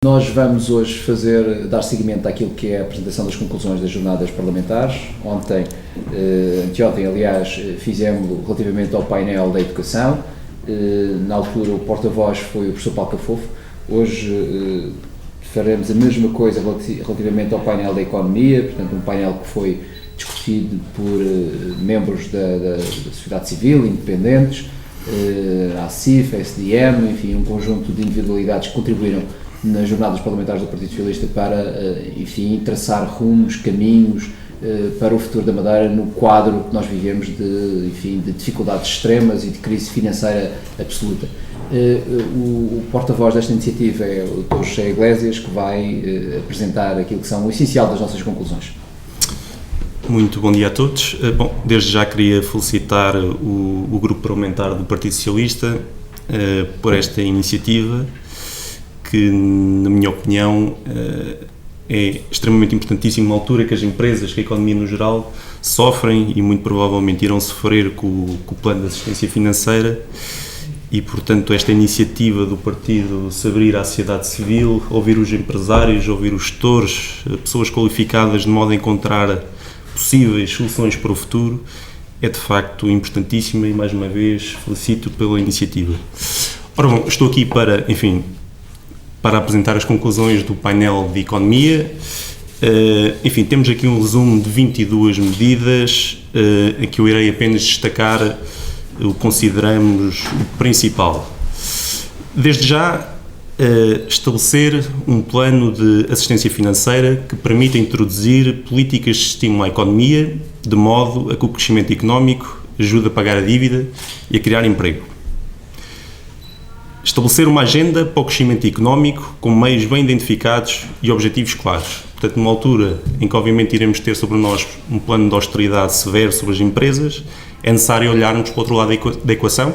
Nós vamos hoje dar seguimento àquilo que é a apresentação das conclusões das jornadas parlamentares. Anteontem, aliás, fizemos relativamente ao painel da educação. Na altura, o porta-voz foi o professor Paulo Cafofo. Hoje faremos a mesma coisa relativamente ao painel da economia, portanto, um painel que foi discutido por membros da sociedade civil, independentes, a ACIF, a SDM, enfim, um conjunto de individualidades que contribuíram nas jornadas parlamentares do Partido Socialista para, enfim, traçar rumos, caminhos para o futuro da Madeira no quadro que nós vivemos de dificuldades extremas e de crise financeira absoluta. O porta-voz desta iniciativa é o Dr. José Iglesias, que vai apresentar aquilo que são o essencial das nossas conclusões. Muito bom dia a todos. Bom, desde já queria felicitar o Grupo Parlamentar do Partido Socialista por esta iniciativa, que, na minha opinião, é extremamente importantíssimo na altura que as empresas, que a economia no geral, sofrem e muito provavelmente irão sofrer com o plano de assistência financeira e, portanto, esta iniciativa do partido se abrir à sociedade civil, ouvir os empresários, ouvir os gestores, pessoas qualificadas de modo a encontrar possíveis soluções para o futuro, é de facto importantíssima e, mais uma vez, felicito pela iniciativa. Ora bom, estou aqui para apresentar as conclusões do painel de economia. Temos aqui um resumo de 22 medidas, a que eu irei apenas destacar o que consideramos o principal. Desde já, estabelecer um plano de assistência financeira que permita introduzir políticas de estímulo à economia, de modo a que o crescimento económico ajude a pagar a dívida e a criar emprego. Estabelecer uma agenda para o crescimento económico com meios bem identificados e objetivos claros. Portanto, numa altura em que obviamente iremos ter sobre nós um plano de austeridade severo sobre as empresas, é necessário olharmos para o outro lado da equação,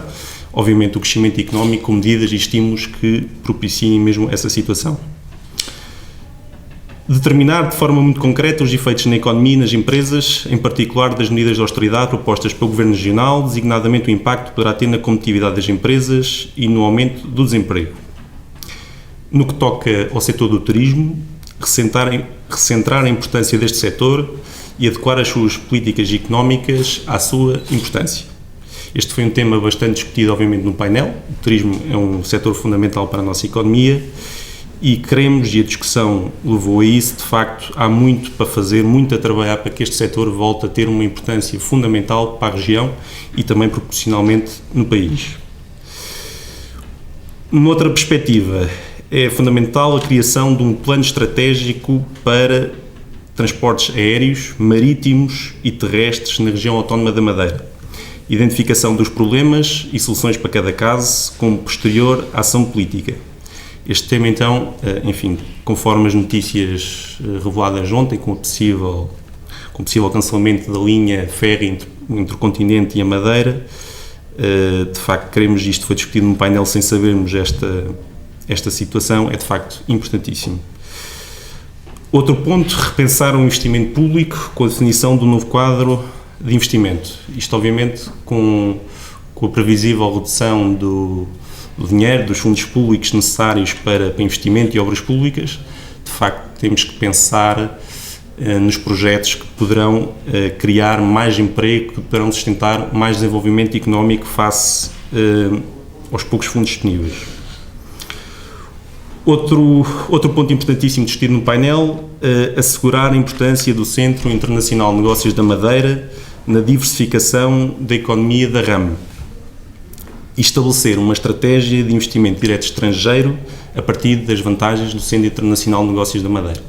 obviamente o crescimento económico com medidas e estímulos que propiciem mesmo essa situação. Determinar de forma muito concreta os efeitos na economia e nas empresas, em particular das medidas de austeridade propostas pelo Governo Regional, designadamente o impacto que poderá ter na competitividade das empresas e no aumento do desemprego. No que toca ao setor do turismo, recentrar a importância deste setor e adequar as suas políticas económicas à sua importância. Este foi um tema bastante discutido, obviamente, no painel. O turismo é um setor fundamental para a nossa economia e queremos, e a discussão levou a isso, de facto, há muito para fazer, muito a trabalhar para que este setor volte a ter uma importância fundamental para a região e também proporcionalmente no país. Noutra perspectiva, é fundamental a criação de um plano estratégico para transportes aéreos, marítimos e terrestres na região autónoma da Madeira. Identificação dos problemas e soluções para cada caso, com posterior ação política. Este tema, então, conforme as notícias reveladas ontem, com o possível cancelamento da linha férrea entre o continente e a Madeira, de facto, isto foi discutido no painel sem sabermos esta situação, é de facto importantíssimo. Outro ponto, repensar o investimento público com a definição do novo quadro de investimento. Isto, obviamente, com a previsível redução do dinheiro, dos fundos públicos necessários para investimento e obras públicas. De facto, temos que pensar nos projetos que poderão criar mais emprego, que poderão sustentar mais desenvolvimento económico face aos poucos fundos disponíveis. Outro ponto importantíssimo discutido no painel, assegurar a importância do Centro Internacional de Negócios da Madeira na diversificação da economia da RAM e estabelecer uma estratégia de investimento direto estrangeiro a partir das vantagens do Centro Internacional de Negócios da Madeira.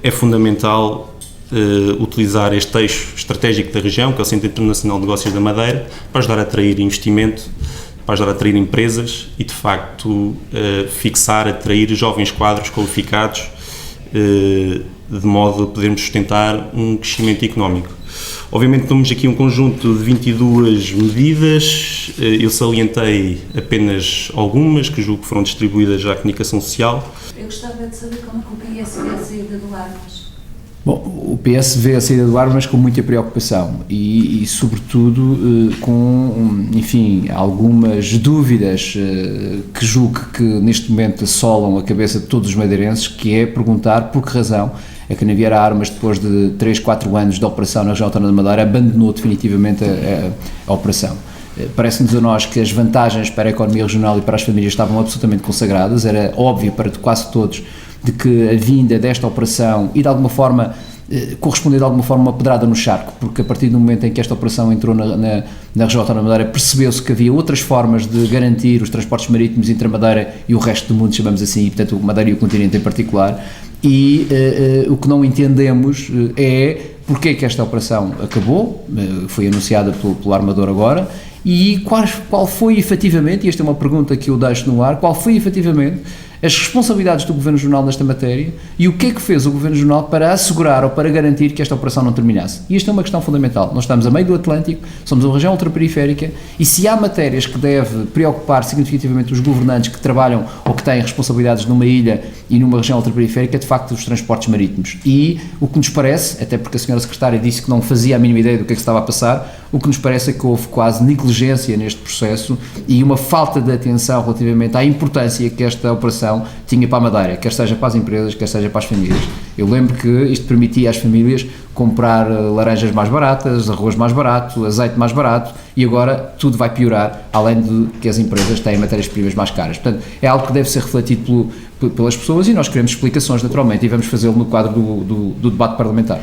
É fundamental utilizar este eixo estratégico da região, que é o Centro Internacional de Negócios da Madeira, para ajudar a atrair investimento, para ajudar a atrair empresas e, de facto, atrair jovens quadros qualificados, de modo a podermos sustentar um crescimento económico. Obviamente temos aqui um conjunto de 22 medidas, eu salientei apenas algumas, que julgo que foram distribuídas à comunicação social. Eu gostava de saber como é que o PS vê a saída do Armas. Bom, o PS vê a saída do Armas com muita preocupação e sobretudo, com, enfim, algumas dúvidas que julgo que neste momento assolam a cabeça de todos os madeirenses, que é perguntar por que razão a Canavieira Armas, depois de 3, 4 anos de operação na região autónoma da Madeira, abandonou definitivamente a operação. Parece-nos a nós que as vantagens para a economia regional e para as famílias estavam absolutamente consagradas, era óbvio para quase todos de que a vinda desta operação e de alguma forma corresponder de alguma forma a uma pedrada no charco, porque a partir do momento em que esta operação entrou na região autónoma da Madeira, percebeu-se que havia outras formas de garantir os transportes marítimos entre a Madeira e o resto do mundo, chamamos assim, e portanto a Madeira e o continente em particular, e o que não entendemos é porque é que esta operação acabou, foi anunciada pelo armador agora, e qual foi efetivamente, e esta é uma pergunta que eu deixo no ar, qual foi efetivamente as responsabilidades do Governo Regional nesta matéria e o que é que fez o Governo Regional para assegurar ou para garantir que esta operação não terminasse. E isto é uma questão fundamental. Nós estamos a meio do Atlântico, somos uma região ultraperiférica e se há matérias que deve preocupar significativamente os governantes que trabalham ou que têm responsabilidades numa ilha e numa região ultraperiférica, é de facto os transportes marítimos. E o que nos parece, até porque a senhora Secretária disse que não fazia a mínima ideia do que é que estava a passar, o que nos parece é que houve quase negligência neste processo e uma falta de atenção relativamente à importância que esta operação tinha para a Madeira, quer seja para as empresas, quer seja para as famílias. Eu lembro que isto permitia às famílias comprar laranjas mais baratas, arroz mais barato, azeite mais barato e agora tudo vai piorar, além de que as empresas têm matérias-primas mais caras. Portanto, é algo que deve ser refletido pelas pessoas e nós queremos explicações naturalmente e vamos fazê-lo no quadro do debate parlamentar.